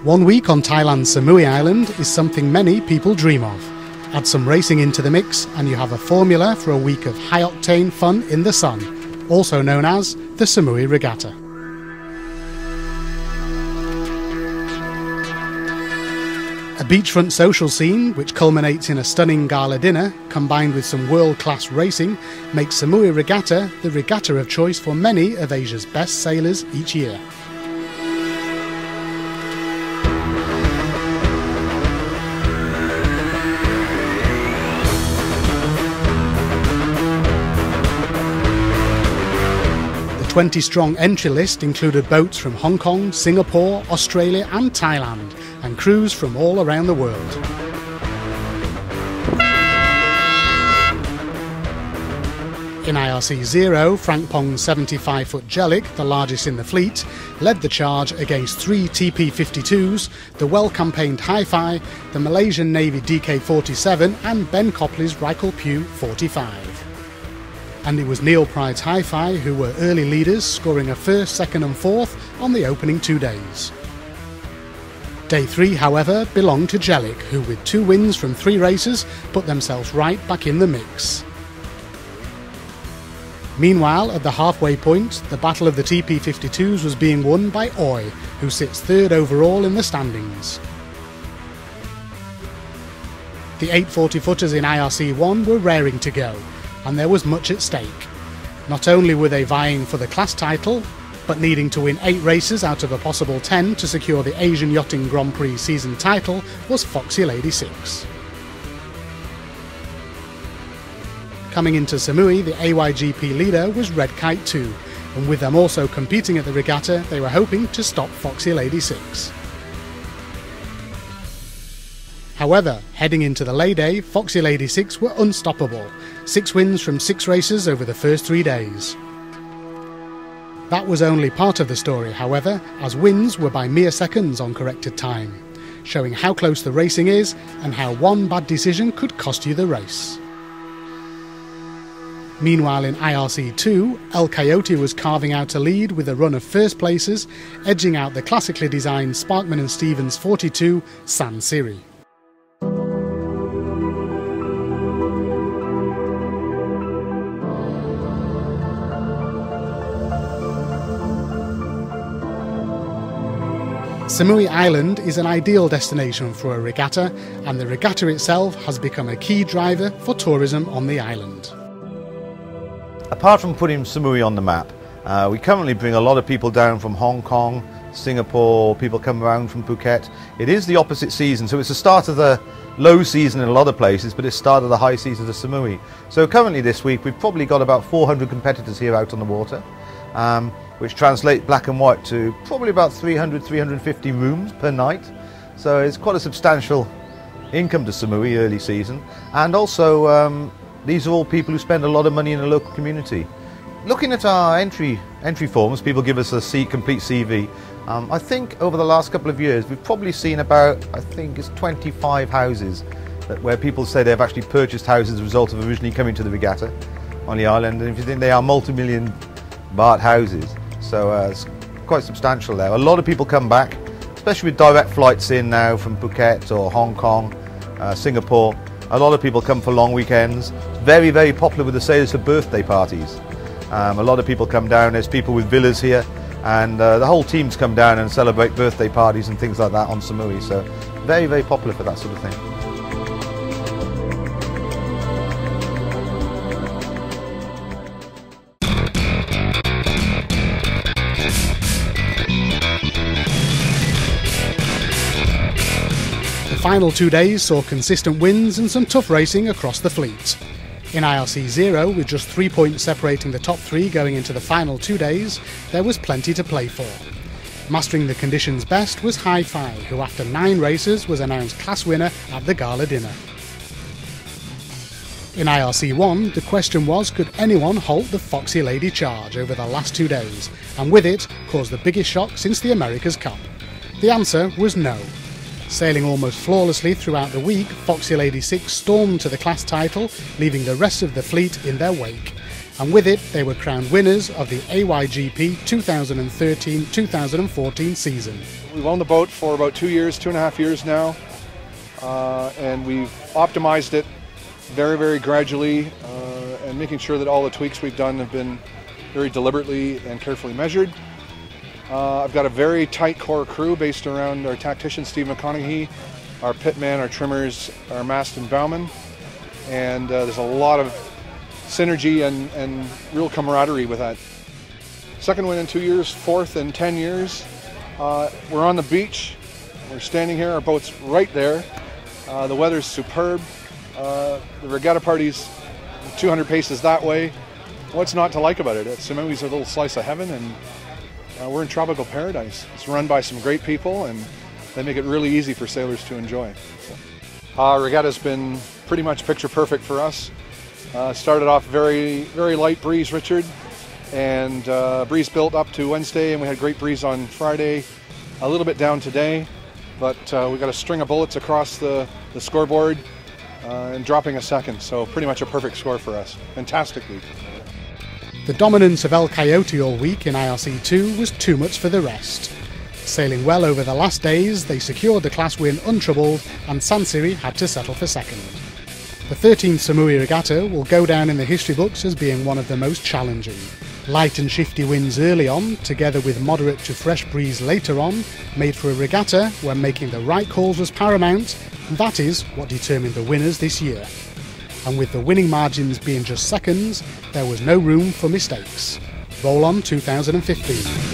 1 week on Thailand's Samui Island is something many people dream of. Add some racing into the mix and you have a formula for a week of high-octane fun in the sun, also known as the Samui Regatta. A beachfront social scene, which culminates in a stunning gala dinner, combined with some world-class racing, makes Samui Regatta the regatta of choice for many of Asia's best sailors each year. The 20-strong entry list included boats from Hong Kong, Singapore, Australia and Thailand, and crews from all around the world. In IRC 0, Frank Pong's 75-foot Jellic, the largest in the fleet, led the charge against 3 TP-52s, the well-campaigned Hi-Fi, the Malaysian Navy DK-47 and Ben Copley's Rykel Pugh 45. And it was Neil Pride's Hi-Fi who were early leaders, scoring a first, second and fourth on the opening 2 days. Day 3, however, belonged to Jellic, who with 2 wins from 3 races put themselves right back in the mix. Meanwhile, at the halfway point, the battle of the TP-52s was being won by Oi, who sits 3rd overall in the standings. The 840-footers in IRC 1 were raring to go, and there was much at stake. Not only were they vying for the class title, but needing to win 8 races out of a possible 10 to secure the Asian Yachting Grand Prix season title was Foxy Lady 6. Coming into Samui, the AYGP leader was Red Kite 2, and with them also competing at the regatta, they were hoping to stop Foxy Lady 6. However, heading into the lay day, Foxy Lady 6 were unstoppable, 6 wins from 6 races over the first 3 days. That was only part of the story, however, as wins were by mere seconds on corrected time, showing how close the racing is and how one bad decision could cost you the race. Meanwhile in IRC 2, El Coyote was carving out a lead with a run of first places, edging out the classically designed Sparkman & Stevens 42 San Siri. Samui Island is an ideal destination for a regatta, and the regatta itself has become a key driver for tourism on the island. Apart from putting Samui on the map, we currently bring a lot of people down from Hong Kong, Singapore, people come around from Phuket. It is the opposite season, so it's the start of the low season in a lot of places, but it's the start of the high season of Samui. So currently this week we've probably got about 400 competitors here out on the water, which translate black and white to probably about 300-350 rooms per night. So it's quite a substantial income to Samui early season. And also these are all people who spend a lot of money in the local community. Looking at our entry forms, people give us a complete CV. I think over the last couple of years we've probably seen about, I think it's 25 houses where people say they've actually purchased houses as a result of originally coming to the regatta on the island. And if you think they are multi-million baht houses, so it's quite substantial there. A lot of people come back, especially with direct flights in now from Phuket or Hong Kong, Singapore. A lot of people come for long weekends. Very, very popular with the sailors for birthday parties. A lot of people come down, there's people with villas here, and the whole teams come down and celebrate birthday parties and things like that on Samui. So very, very popular for that sort of thing. The final 2 days saw consistent wins and some tough racing across the fleet. In IRC 0, with just 3 points separating the top 3 going into the final 2 days, there was plenty to play for. Mastering the conditions best was Hi-Fi, who after 9 races was announced class winner at the gala dinner. In IRC 1, the question was, could anyone halt the Foxy Lady charge over the last 2 days, and with it cause the biggest shock since the America's Cup? The answer was no. Sailing almost flawlessly throughout the week, Foxy Lady 6 stormed to the class title, leaving the rest of the fleet in their wake. and with it they were crowned winners of the AYGP 2013-2014 season. We've owned the boat for about 2.5 years now, and we've optimized it very gradually, and making sure that all the tweaks we've done have been very deliberately and carefully measured. I've got a very tight core crew based around our tactician Steve McConaughey, our pitman, our trimmers, our mast and bowman, and there's a lot of synergy and real camaraderie with that. Second win in 2 years, fourth in 10 years. We're on the beach, we're standing here, our boat's right there. The weather's superb. The regatta party's 200 paces that way. What's not to like about it? Samui's a little slice of heaven, and we're in tropical paradise. It's run by some great people, and they make it really easy for sailors to enjoy. Regatta's been pretty much picture perfect for us. Started off very light breeze, Richard, and breeze built up to Wednesday, and we had great breeze on Friday, a little bit down today, but we got a string of bullets across the scoreboard and dropping a second, so pretty much a perfect score for us. Fantastic week. The dominance of El Coyote all week in IRC2 was too much for the rest. Sailing well over the last days, they secured the class win untroubled, and Sansiri had to settle for second. The 13th Samui Regatta will go down in the history books as being one of the most challenging. Light and shifty winds early on, together with moderate to fresh breeze later on, made for a regatta where making the right calls was paramount, and that is what determined the winners this year. And with the winning margins being just seconds, there was no room for mistakes. Roll on 2015.